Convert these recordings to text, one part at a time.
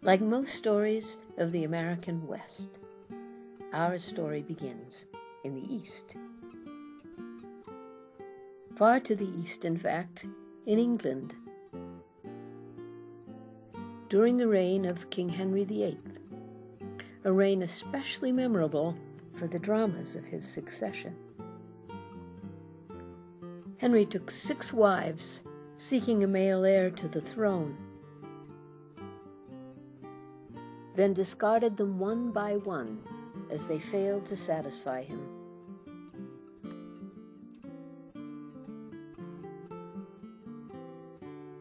Like most stories of the American West, our story begins in the East. Far to the east, in fact, in England, during the reign of King Henry VIII, a reign especially memorable for the dramas of his succession. Henry took 6 wives, seeking a male heir to the throne, then discarded them one by one as they failed to satisfy him.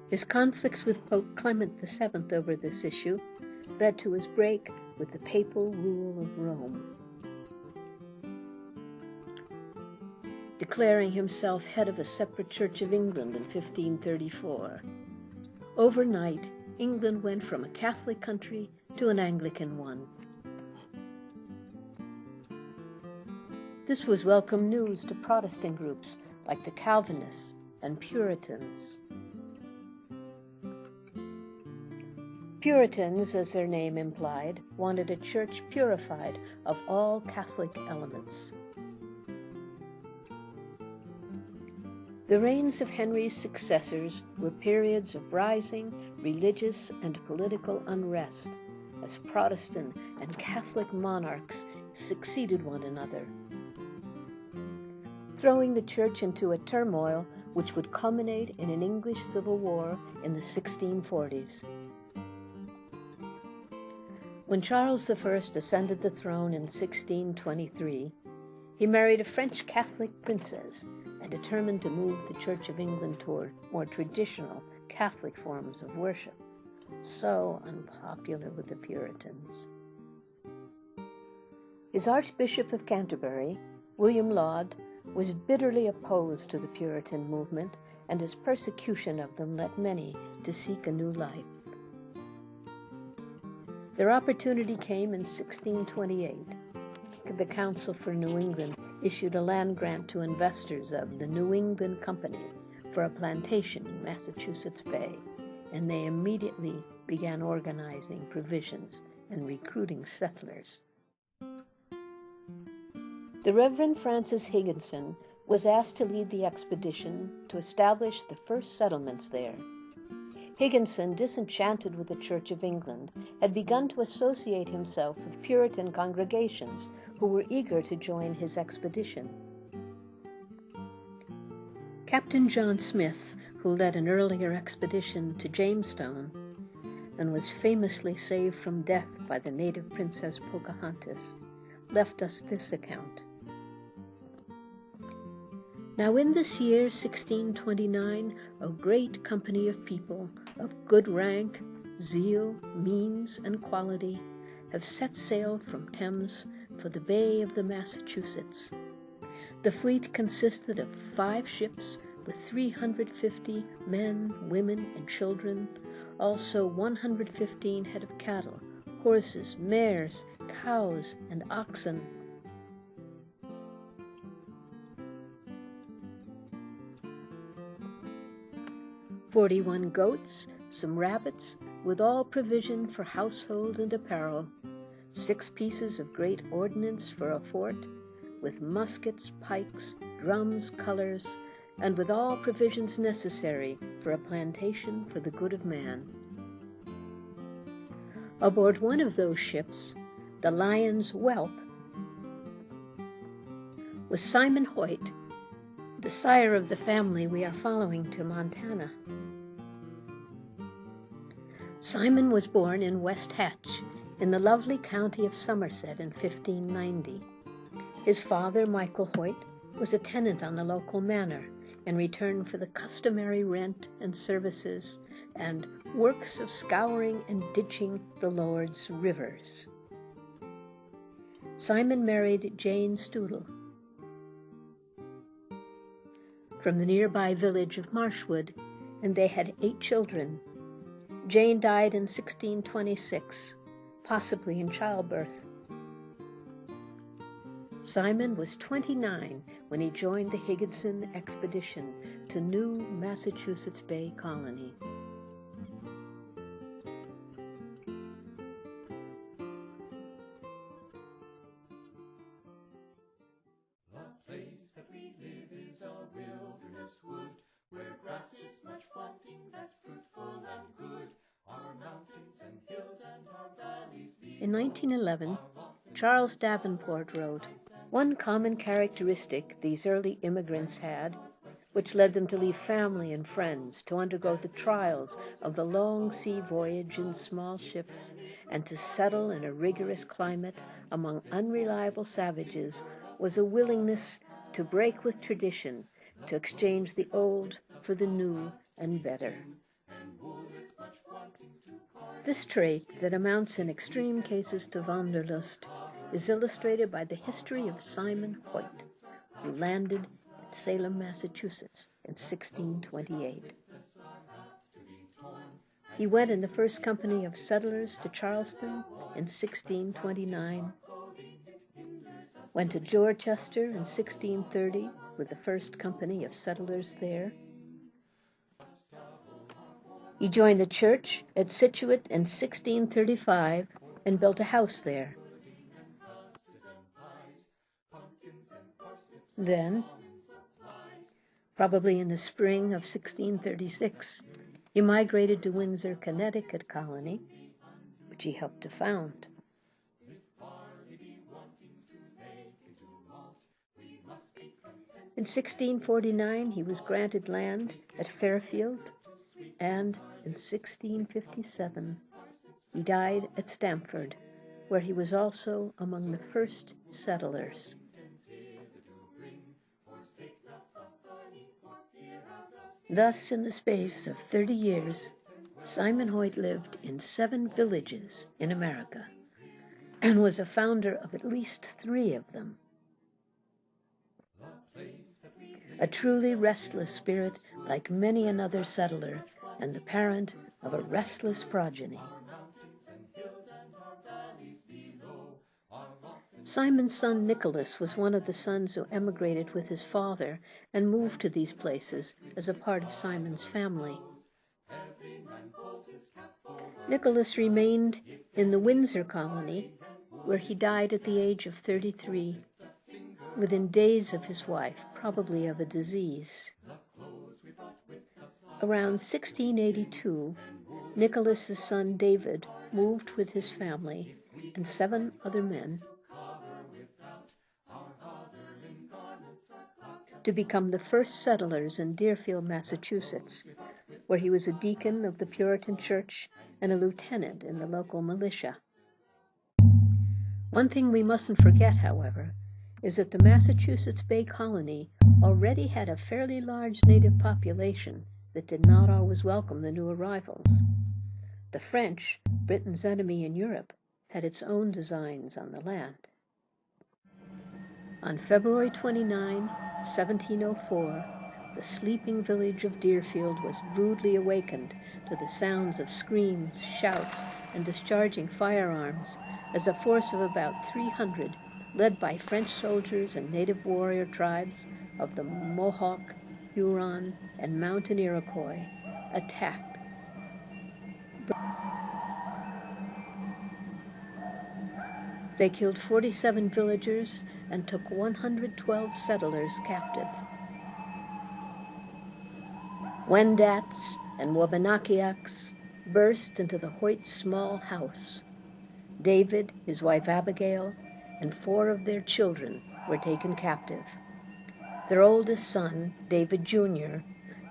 His conflicts with Pope Clement VII over this issue led to his break with the papal rule of Rome. Declaring himself head of a separate Church of England in 1534, overnight England went from a Catholic country to an Anglican one. This was welcome news to Protestant groups like the Calvinists and Puritans. Puritans, as their name implied, wanted a church purified of all Catholic elements. The reigns of Henry's successors were periods of rising religious and political unrest as Protestant and Catholic monarchs succeeded one another, throwing the church into a turmoil which would culminate in an English civil war in the 1640s. When Charles I ascended the throne in 1623, he married a French Catholic princess and determined to move the Church of England toward more traditional Catholic forms of worship, so unpopular with the Puritans. His Archbishop of Canterbury, William Laud, was bitterly opposed to the Puritan movement, and his persecution of them led many to seek a new life. Their opportunity came in 1628. The Council for New England issued a land grant to investors of the New England Company for a plantation in Massachusetts Bay, and they immediately began organizing provisions and recruiting settlers. The Reverend Francis Higginson was asked to lead the expedition to establish the first settlements there. Higginson, disenchanted with the Church of England, had begun to associate himself with Puritan congregations who were eager to join his expedition. Captain John Smith, who led an earlier expedition to Jamestown and was famously saved from death by the native princess Pocahontas, left us this account. Now in this year 1629, a great company of people of good rank, zeal, means, and quality have set sail from Thames for the Bay of the Massachusetts. The fleet consisted of 5 ships with 350 men, women, and children, also 115 head of cattle, horses, mares, cows, and oxen. "41 goats, some rabbits, with all provision for household and apparel, 6 pieces of great ordnance for a fort, with muskets, pikes, drums, colors, and with all provisions necessary for a plantation for the good of man." Aboard one of those ships, the Lion's Whelp, was Simon Hoyt, the sire of the family we are following to Montana. Simon was born in West Hatch, in the lovely county of Somerset in 1590. His father, Michael Hoyt, was a tenant on the local manor in return for the customary rent and services and works of scouring and ditching the Lord's rivers. Simon married Jane Stoodle from the nearby village of Marshwood, and they had 8 children. Jane died in 1626, possibly in childbirth. Simon was 29 when he joined the Higginson expedition to New Massachusetts Bay Colony. In 1911, Charles Davenport wrote, "One common characteristic these early immigrants had, which led them to leave family and friends, to undergo the trials of the long sea voyage in small ships, and to settle in a rigorous climate among unreliable savages, was a willingness to break with tradition, to exchange the old for the new and better." This trait, that amounts in extreme cases to wanderlust, is illustrated by the history of Simon Hoyt, who landed at Salem, Massachusetts in 1628. He went in the first company of settlers to Charleston in 1629, went to Dorchester in 1630 with the first company of settlers there. He joined the church at Scituate in 1635 and built a house there. Then, probably in the spring of 1636, he migrated to Windsor, Connecticut colony, which he helped to found. In 1649, he was granted land at Fairfield, and in 1657, he died at Stamford, where he was also among the first settlers. Thus, in the space of 30 years, Simon Hoyt lived in 7 villages in America, and was a founder of at least 3 of them. A truly restless spirit, like many another settler, and the parent of a restless progeny. Simon's son Nicholas was one of the sons who emigrated with his father and moved to these places as a part of Simon's family. Nicholas remained in the Windsor colony, where he died at the age of 33, within days of his wife, probably of a disease. Around 1682, Nicholas's son David moved with his family and 7 other men to become the first settlers in Deerfield, Massachusetts, where he was a deacon of the Puritan Church and a lieutenant in the local militia. One thing we mustn't forget, however, is that the Massachusetts Bay Colony already had a fairly large native population that did not always welcome the new arrivals. The French, Britain's enemy in Europe, had its own designs on the land. On February 29, 1704, the sleeping village of Deerfield was rudely awakened to the sounds of screams, shouts, and discharging firearms as a force of about 300, led by French soldiers and native warrior tribes of the Mohawk, Huron, and Mountain Iroquois, attacked. They killed 47 villagers and took 112 settlers captive. Wendats and Wabanakieaks burst into the Hoyt small house. David, his wife Abigail, and 4 of their children were taken captive. Their oldest son, David Jr.,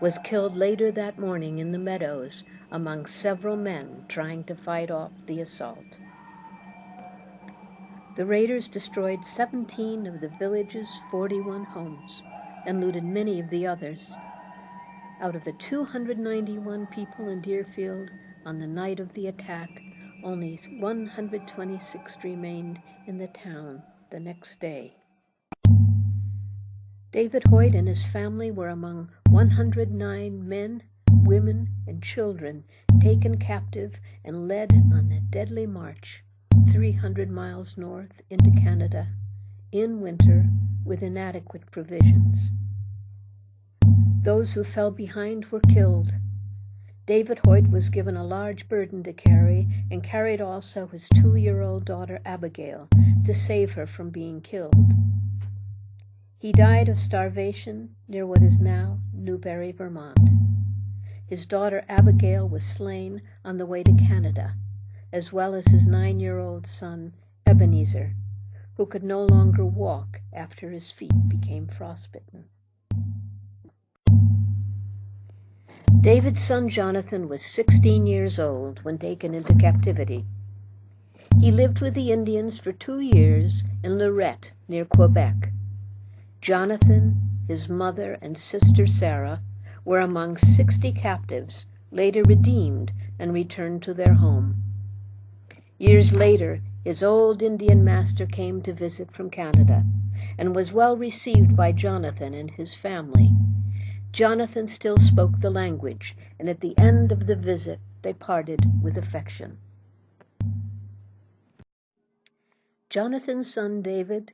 was killed later that morning in the meadows among several men trying to fight off the assault. The raiders destroyed 17 of the village's 41 homes and looted many of the others. Out of the 291 people in Deerfield on the night of the attack, only 126 remained in the town the next day. David Hoyt and his family were among 109 men, women, and children taken captive and led on a deadly march 300 miles north into Canada in winter with inadequate provisions. Those who fell behind were killed. David Hoyt was given a large burden to carry and carried also his 2-year-old daughter Abigail to save her from being killed. He died of starvation near what is now Newbury, Vermont. His daughter Abigail was slain on the way to Canada, as well as his 9-year-old son, Ebenezer, who could no longer walk after his feet became frostbitten. David's son Jonathan was 16 years old when taken into captivity. He lived with the Indians for 2 years in Lorette, near Quebec. Jonathan, his mother, and sister Sarah were among 60 captives, later redeemed and returned to their home. Years later, his old Indian master came to visit from Canada and was well received by Jonathan and his family. Jonathan still spoke the language, and at the end of the visit they parted with affection. Jonathan's son David,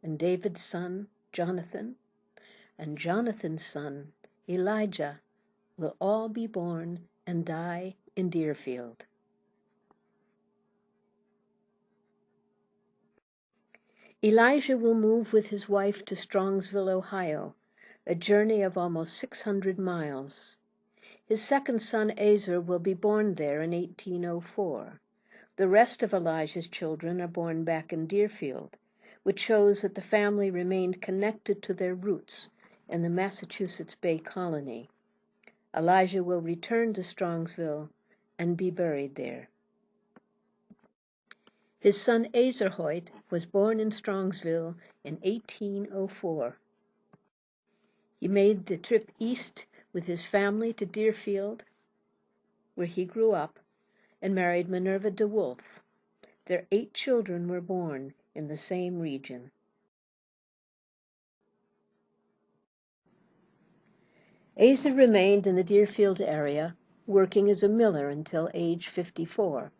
and David's son Jonathan, and Jonathan's son Elijah will all be born and die in Deerfield. Elijah will move with his wife to Strongsville, Ohio, a journey of almost 600 miles. His second son Azer will be born there in 1804. The rest of Elijah's children are born back in Deerfield, which shows that the family remained connected to their roots in the Massachusetts Bay Colony. Elijah will return to Strongsville and be buried there. His son Azer Hoyt was born in Strongsville in 1804. He made the trip east with his family to Deerfield, where he grew up, and married Minerva DeWolf. Their 8 children were born in the same region. Azer remained in the Deerfield area, working as a miller until age 54.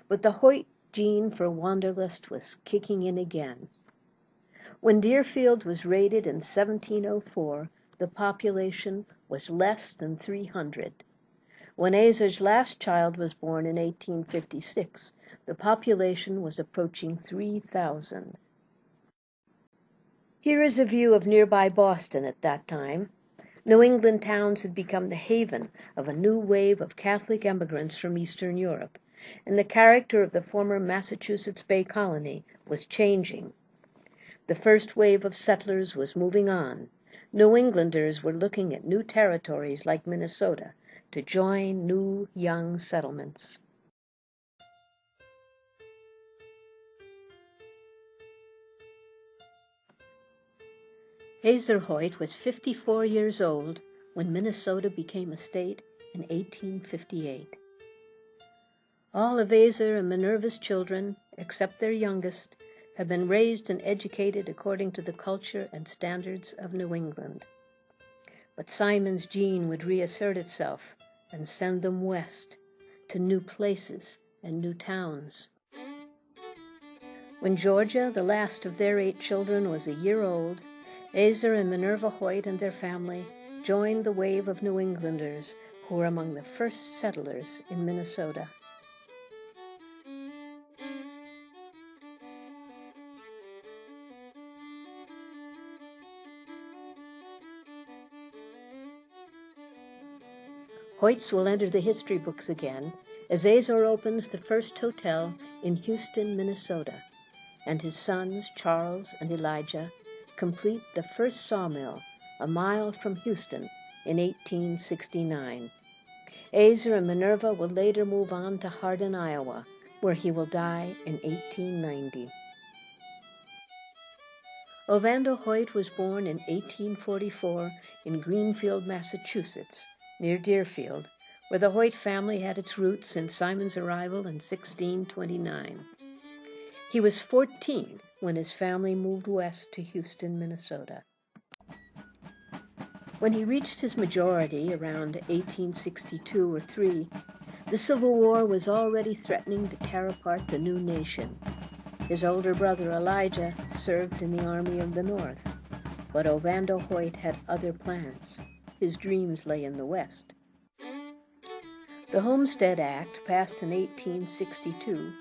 But the Hoyt gene for wanderlust was kicking in again. When Deerfield was raided in 1704, the population was less than 300. When Azer's last child was born in 1856, the population was approaching 3,000. Here is a view of nearby Boston at that time. New England towns had become the haven of a new wave of Catholic immigrants from Eastern Europe, and the character of the former Massachusetts Bay Colony was changing. The first wave of settlers was moving on. New Englanders were looking at new territories like Minnesota to join new young settlements. Azer Hoyt was 54 years old when Minnesota became a state in 1858. All of Azer and Minerva's children, except their youngest, have been raised and educated according to the culture and standards of New England. But Simon's gene would reassert itself and send them west to new places and new towns. When Georgia, the last of their 8 children, was a year old, Azer and Minerva Hoyt and their family joined the wave of New Englanders who were among the first settlers in Minnesota. Hoyts will enter the history books again as Azer opens the first hotel in Houston, Minnesota, and his sons, Charles and Elijah, complete the first sawmill a mile from Houston in 1869. Azer and Minerva will later move on to Hardin, Iowa, where he will die in 1890. Ovando Hoyt was born in 1844 in Greenfield, Massachusetts, near Deerfield, where the Hoyt family had its roots since Simon's arrival in 1629. He was 14 when his family moved west to Houston, Minnesota. When he reached his majority around 1862 or 3, the Civil War was already threatening to tear apart the new nation. His older brother Elijah served in the Army of the North, but Ovando Hoyt had other plans. His dreams lay in the West. The Homestead Act, passed in 1862,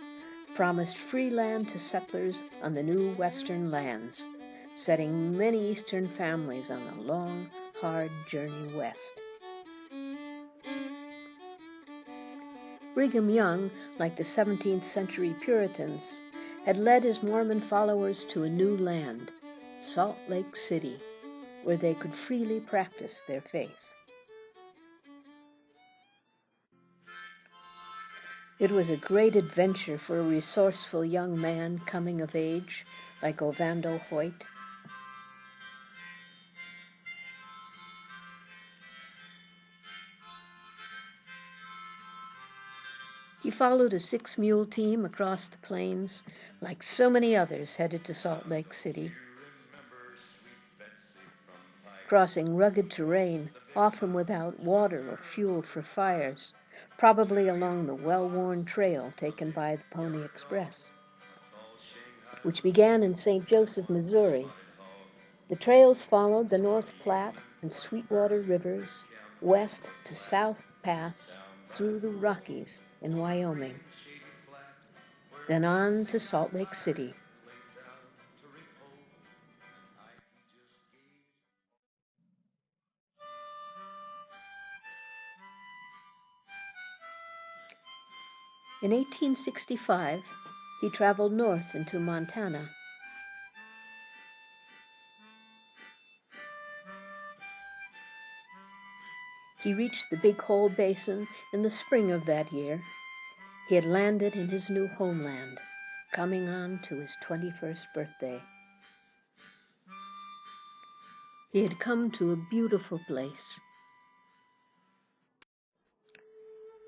promised free land to settlers on the new western lands, setting many eastern families on a long, hard journey west. Brigham Young, like the 17th century Puritans, had led his Mormon followers to a new land, Salt Lake City, where they could freely practice their faith. It was a great adventure for a resourceful young man coming of age like Ovando Hoyt. He followed a 6-mule team across the plains like so many others headed to Salt Lake City, crossing rugged terrain, often without water or fuel for fires, probably along the well-worn trail taken by the Pony Express, which began in St. Joseph, Missouri. The trails followed the North Platte and Sweetwater rivers west to South Pass through the Rockies in Wyoming, then on to Salt Lake City. In 1865, he traveled north into Montana. He reached the Big Hole Basin in the spring of that year. He had landed in his new homeland, coming on to his 21st birthday. He had come to a beautiful place.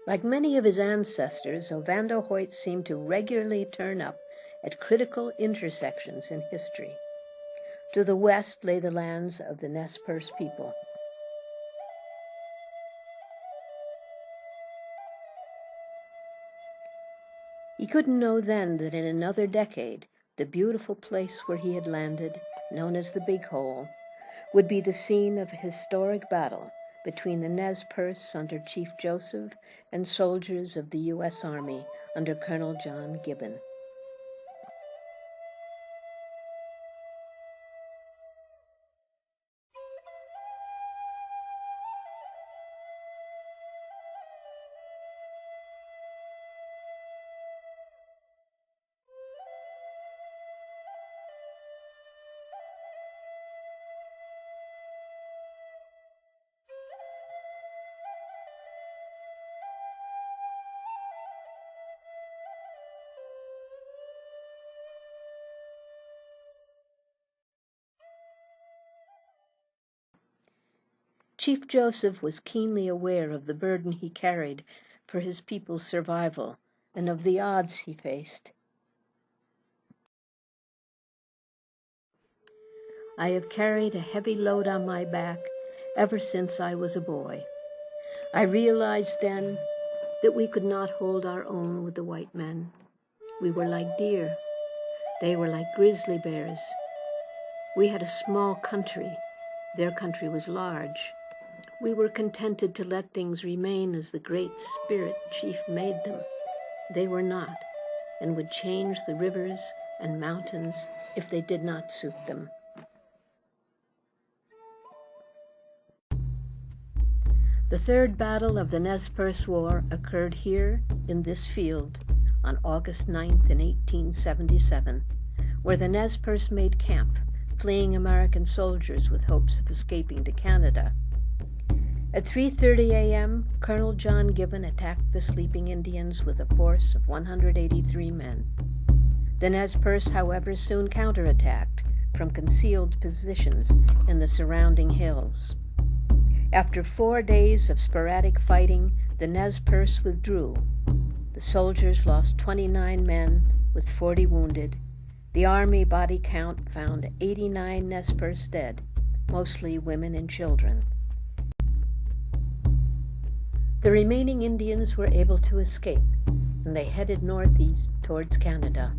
Like many of his ancestors, Ovando Hoyt seemed to regularly turn up at critical intersections in history. To the west lay the lands of the Nez Perce people. He couldn't know then that in another decade, the beautiful place where he had landed, known as the Big Hole, would be the scene of a historic battle between the Nez Perce under Chief Joseph and soldiers of the U.S. Army under Colonel John Gibbon. Chief Joseph was keenly aware of the burden he carried for his people's survival and of the odds he faced. I have carried a heavy load on my back ever since I was a boy. I realized then that we could not hold our own with the white men. We were like deer. They were like grizzly bears. We had a small country. Their country was large. We were contented to let things remain as the Great Spirit Chief made them. They were not, and would change the rivers and mountains if they did not suit them. The third battle of the Nez Perce War occurred here in this field on August 9th in 1877, where the Nez Perce made camp, fleeing American soldiers with hopes of escaping to Canada. At 3:30 a.m., Colonel John Gibbon attacked the sleeping Indians with a force of 183 men. The Nez Perce, however, soon counterattacked from concealed positions in the surrounding hills. After 4 days of sporadic fighting, the Nez Perce withdrew. The soldiers lost 29 men with 40 wounded. The Army body count found 89 Nez Perce dead, mostly women and children. The remaining Indians were able to escape, and they headed northeast towards Canada.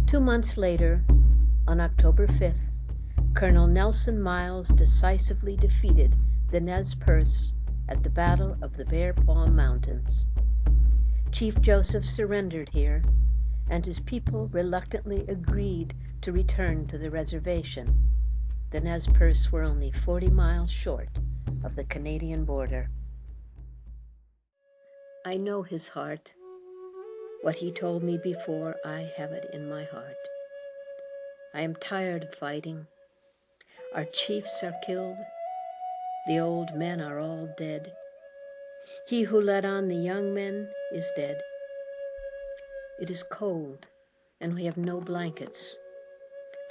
2 months later, on October 5th, Colonel Nelson Miles decisively defeated the Nez Perce at the Battle of the Bear Paw Mountains. Chief Joseph surrendered here, and his people reluctantly agreed to return to the reservation. The Nez Perce were only 40 miles short of the Canadian border. I know his heart. What he told me before, I have it in my heart. I am tired of fighting. Our chiefs are killed. The old men are all dead. He who led on the young men is dead. It is cold, and we have no blankets.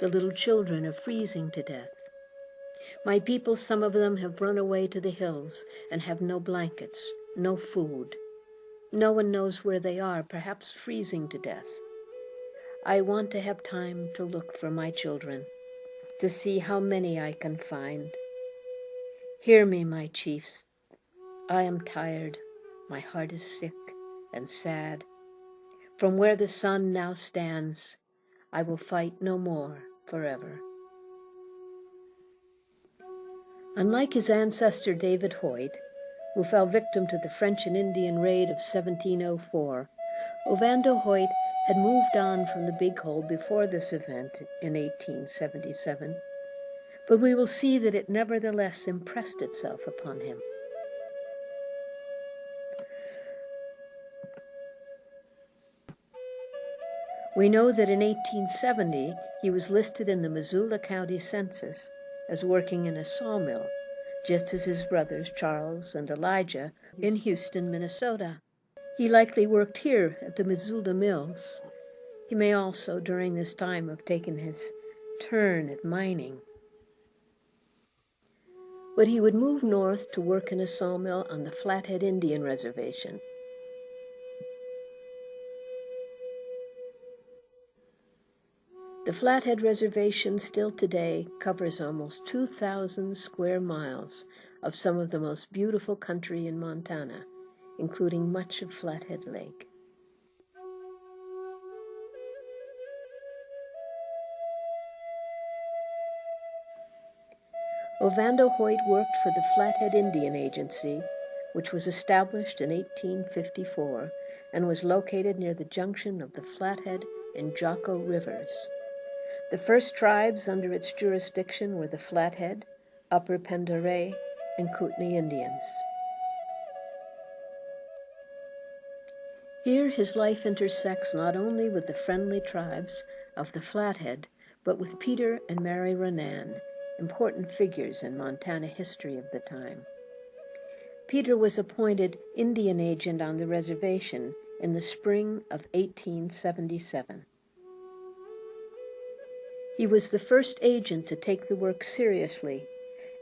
The little children are freezing to death. My people, some of them, have run away to the hills and have no blankets, no food. No one knows where they are, perhaps freezing to death. I want to have time to look for my children, to see how many I can find. Hear me, my chiefs. I am tired. My heart is sick and sad. From where the sun now stands, I will fight no more forever. Unlike his ancestor David Hoyt, who fell victim to the French and Indian raid of 1704, Ovando Hoyt had moved on from the Big Hole before this event in 1877, but we will see that it nevertheless impressed itself upon him. We know that in 1870 he was listed in the Missoula County Census as working in a sawmill, just as his brothers Charles and Elijah in Houston, Minnesota. He likely worked here at the Missoula Mills. He may also, during this time, have taken his turn at mining. But he would move north to work in a sawmill on the Flathead Indian Reservation. The Flathead Reservation still today covers almost 2,000 square miles of some of the most beautiful country in Montana, including much of Flathead Lake. Ovando Hoyt worked for the Flathead Indian Agency, which was established in 1854 and was located near the junction of the Flathead and Jocko Rivers. The first tribes under its jurisdiction were the Flathead, Upper Pendarey, and Kootenai Indians. Here his life intersects not only with the friendly tribes of the Flathead, but with Peter and Mary Renan, important figures in Montana history of the time. Peter was appointed Indian agent on the reservation in the spring of 1877. He was the first agent to take the work seriously,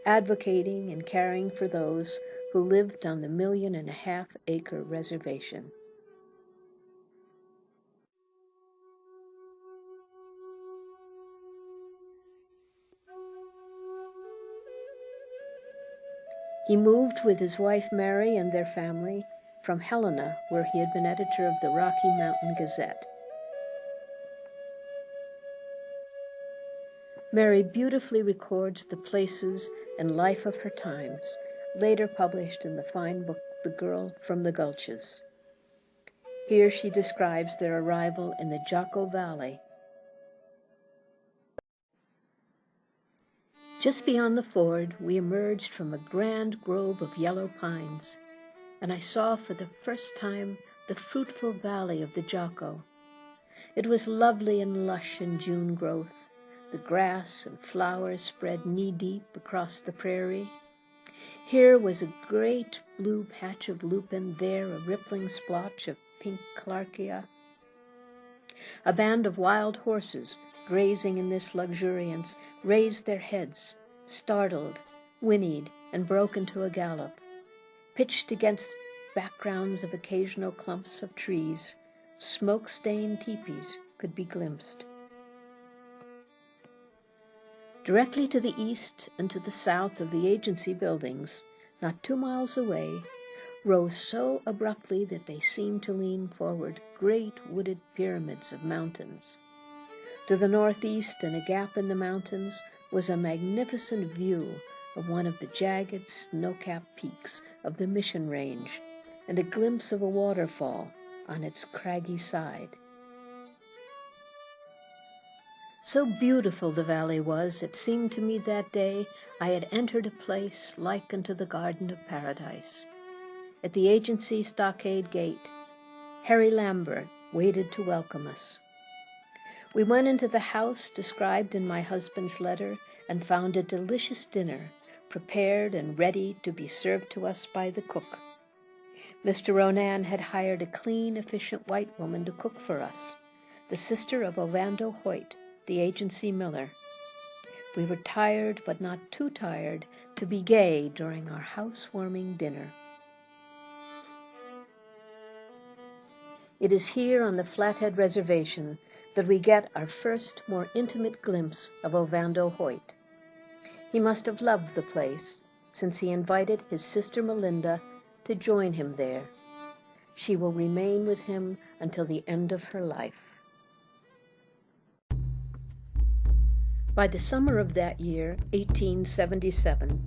advocating and caring for those who lived on the 1.5-acre reservation. He moved with his wife Mary and their family from Helena, where he had been editor of the Rocky Mountain Gazette. Mary beautifully records the places and life of her times, later published in the fine book The Girl from the Gulches. Here she describes their arrival in the Jocko Valley. Just beyond the ford, we emerged from a grand grove of yellow pines, and I saw for the first time the fruitful valley of the Jocko. It was lovely and lush in June growth. The grass and flowers spread knee-deep across the prairie. Here was a great blue patch of lupin, there a rippling splotch of pink clarkia. A band of wild horses, grazing in this luxuriance, raised their heads, startled, whinnied, and broke into a gallop. Pitched against backgrounds of occasional clumps of trees, smoke-stained teepees could be glimpsed. Directly to the east and to the south of the agency buildings, not 2 miles away, rose so abruptly that they seemed to lean forward great wooded pyramids of mountains. To the northeast, in a gap in the mountains, was a magnificent view of one of the jagged, snow-capped peaks of the Mission Range, and a glimpse of a waterfall on its craggy side. So beautiful the valley was, it seemed to me that day I had entered a place like unto the Garden of Paradise. at the agency stockade gate, Harry Lambert waited to welcome us. We went into the house described in my husband's letter and found a delicious dinner prepared and ready to be served to us by the cook. Mr. Ronan had hired a clean, efficient white woman to cook for us, the sister of Ovando Hoyt, the agency miller. We were tired, but not too tired, to be gay during our housewarming dinner. It is here on the Flathead Reservation that we get our first more intimate glimpse of Ovando Hoyt. He must have loved the place, since he invited his sister Melinda to join him there. She will remain with him until the end of her life. By the summer of that year, 1877,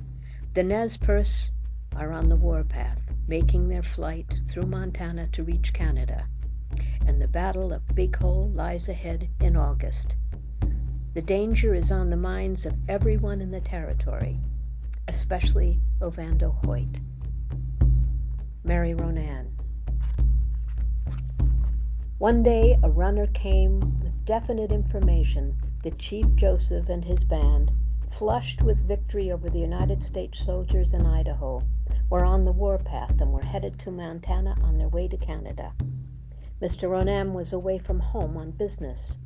the Nez Perce are on the warpath, making their flight through Montana to reach Canada, and the Battle of Big Hole lies ahead in August. The danger is on the minds of everyone in the territory, especially Ovando Hoyt. Mary Ronan. One day a runner came with definite information that Chief Joseph and his band, flushed with victory over the United States soldiers in Idaho, were on the warpath and were headed to Montana on their way to Canada. Mr. Ronan was away from home on business.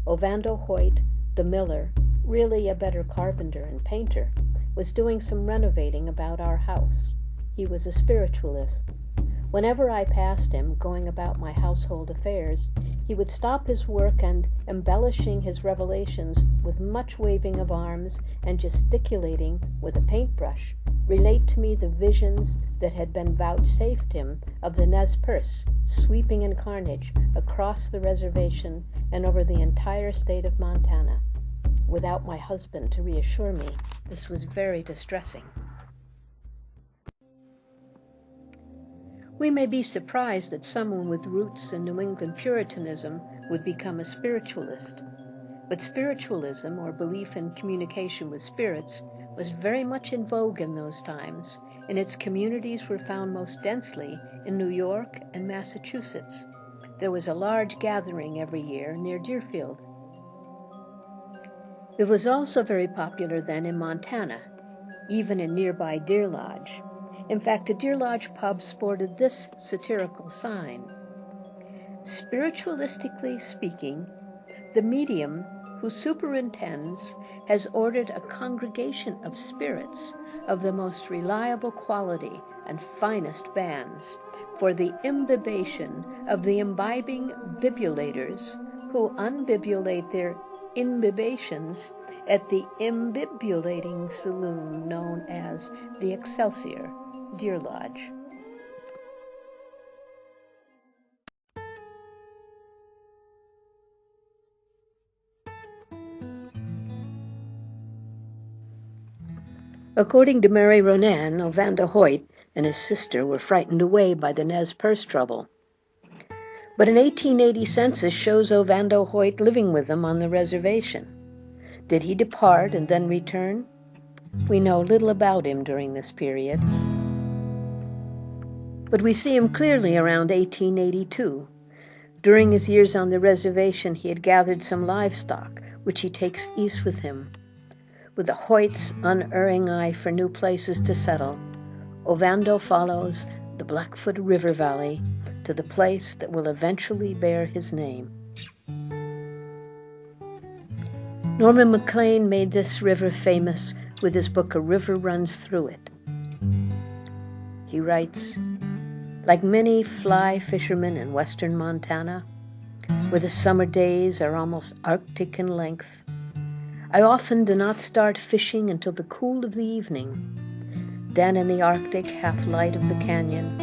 Ovando Hoyt, the miller, really a better carpenter and painter, was doing some renovating about our house. He was a spiritualist. Whenever I passed him, going about my household affairs, he would stop his work and, embellishing his revelations with much waving of arms and gesticulating with a paintbrush, relate to me the visions that had been vouchsafed him of the Nez Perce sweeping in carnage across the reservation and over the entire state of Montana. Without my husband to reassure me, this was very distressing. We may be surprised that someone with roots in New England Puritanism would become a spiritualist. But spiritualism, or belief in communication with spirits, was very much in vogue in those times, and its communities were found most densely in New York and Massachusetts. There was a large gathering every year near Deerfield. It was also very popular then in Montana, even in nearby Deer Lodge. In fact, a Deer Lodge pub sported this satirical sign: "Spiritualistically speaking, the medium who superintends has ordered a congregation of spirits of the most reliable quality and finest bands for the imbibation of the imbibing bibulators who unbibulate their imbibations at the imbibulating saloon known as the Excelsior, Deer Lodge." According to Mary Ronan, Ovando Hoyt and his sister were frightened away by the Nez Perce trouble. But an 1880 census shows Ovando Hoyt living with them on the reservation. Did he depart and then return? We know little about him during this period. But we see him clearly around 1882. During his years on the reservation, he had gathered some livestock, which he takes east with him. With the Hoyt's unerring eye for new places to settle, Ovando follows the Blackfoot River Valley to the place that will eventually bear his name. Norman Maclean made this river famous with his book A River Runs Through It. He writes, "Like many fly fishermen in western Montana, where the summer days are almost Arctic in length, I often do not start fishing until the cool of the evening. Then in the Arctic half-light of the canyon,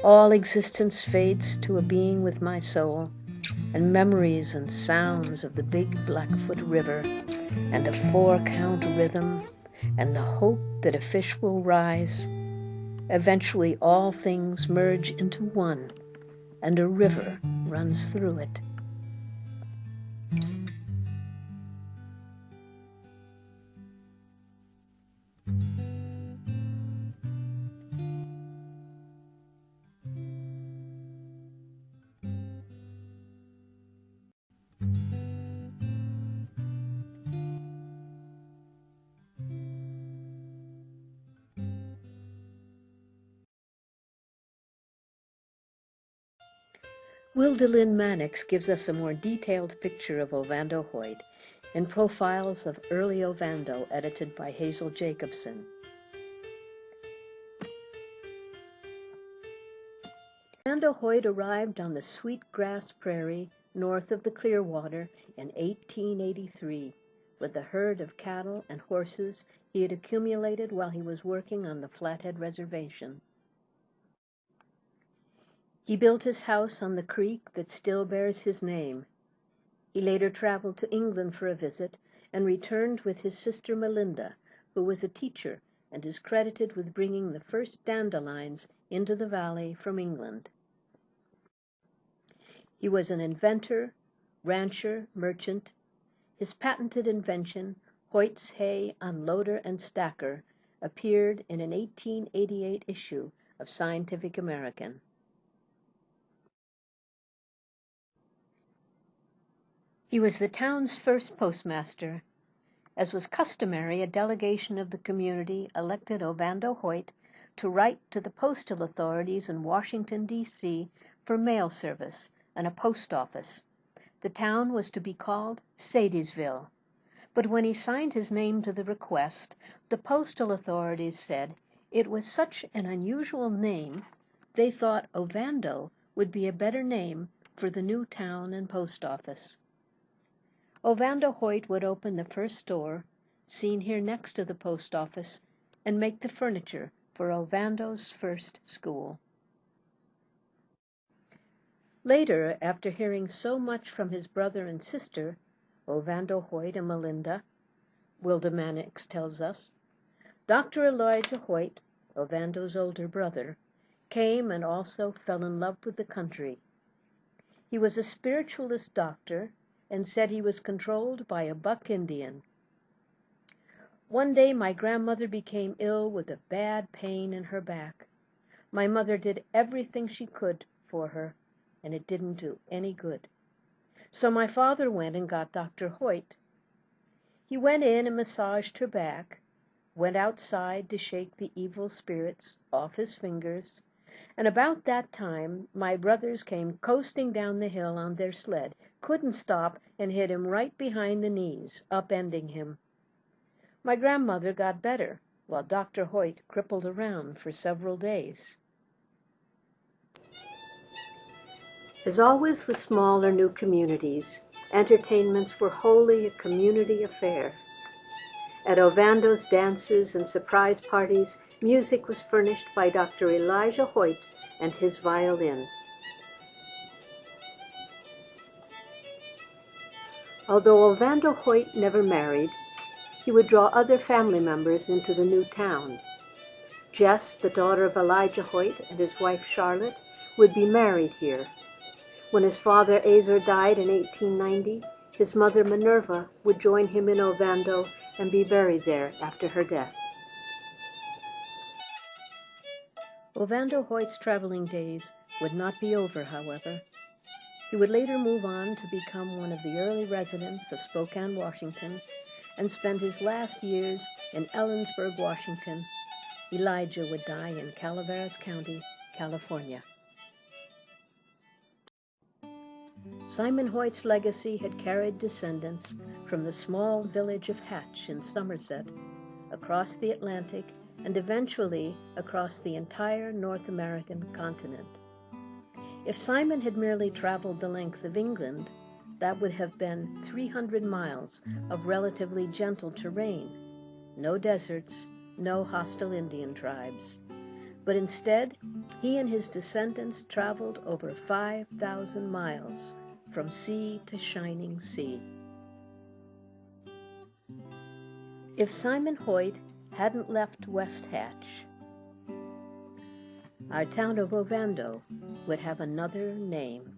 all existence fades to a being with my soul, and memories and sounds of the big Blackfoot River, and a 4-count rhythm, and the hope that a fish will rise. Eventually all things merge into one, and a river runs through it." Wildelyn Mannix gives us a more detailed picture of Ovando Hoyt in Profiles of Early Ovando, edited by Hazel Jacobson. Ovando Hoyt arrived on the Sweet Grass Prairie north of the Clearwater in 1883 with a herd of cattle and horses he had accumulated while he was working on the Flathead Reservation. He built his house on the creek that still bears his name. He later traveled to England for a visit and returned with his sister Melinda, who was a teacher and is credited with bringing the first dandelions into the valley from England. He was an inventor, rancher, merchant. His patented invention, Hoyt's hay unloader and stacker, appeared in an 1888 issue of Scientific American. He was the town's first postmaster. As was customary, a delegation of the community elected Ovando Hoyt to write to the postal authorities in Washington, D.C. for mail service and a post office. The town was to be called Sadiesville. But when he signed his name to the request, the postal authorities said it was such an unusual name, they thought Ovando would be a better name for the new town and post office. Ovando Hoyt would open the first store, seen here next to the post office, and make the furniture for Ovando's first school. Later, after hearing so much from his brother and sister, Ovando Hoyt and Melinda, Wilda Mannix tells us, Dr. Elijah Hoyt, Ovando's older brother, came and also fell in love with the country. He was a spiritualist doctor and said he was controlled by a buck Indian. One day my grandmother became ill with a bad pain in her back. My mother did everything she could for her, and it didn't do any good. So my father went and got Dr. Hoyt. He went in and massaged her back, went outside to shake the evil spirits off his fingers, and about that time my brothers came coasting down the hill on their sled, couldn't stop, and hit him right behind the knees, upending him. My grandmother got better, while Dr. Hoyt crippled around for several days. As always with small or new communities, entertainments were wholly a community affair. At Ovando's dances and surprise parties, music was furnished by Dr. Elijah Hoyt and his violin. Although Ovando Hoyt never married, he would draw other family members into the new town. Jess, the daughter of Elijah Hoyt, and his wife Charlotte, would be married here. When his father Azor died in 1890, his mother Minerva would join him in Ovando and be buried there after her death. Ovando Hoyt's traveling days would not be over, however. He would later move on to become one of the early residents of Spokane, Washington, and spend his last years in Ellensburg, Washington. Elijah would die in Calaveras County, California. Simon Hoyt's legacy had carried descendants from the small village of Hatch in Somerset, across the Atlantic, and eventually across the entire North American continent. If Simon had merely traveled the length of England, that would have been 300 miles of relatively gentle terrain, no deserts, no hostile Indian tribes. But instead, he and his descendants traveled over 5,000 miles from sea to shining sea. If Simon Hoyt hadn't left West Hatch, our town of Ovando would have another name.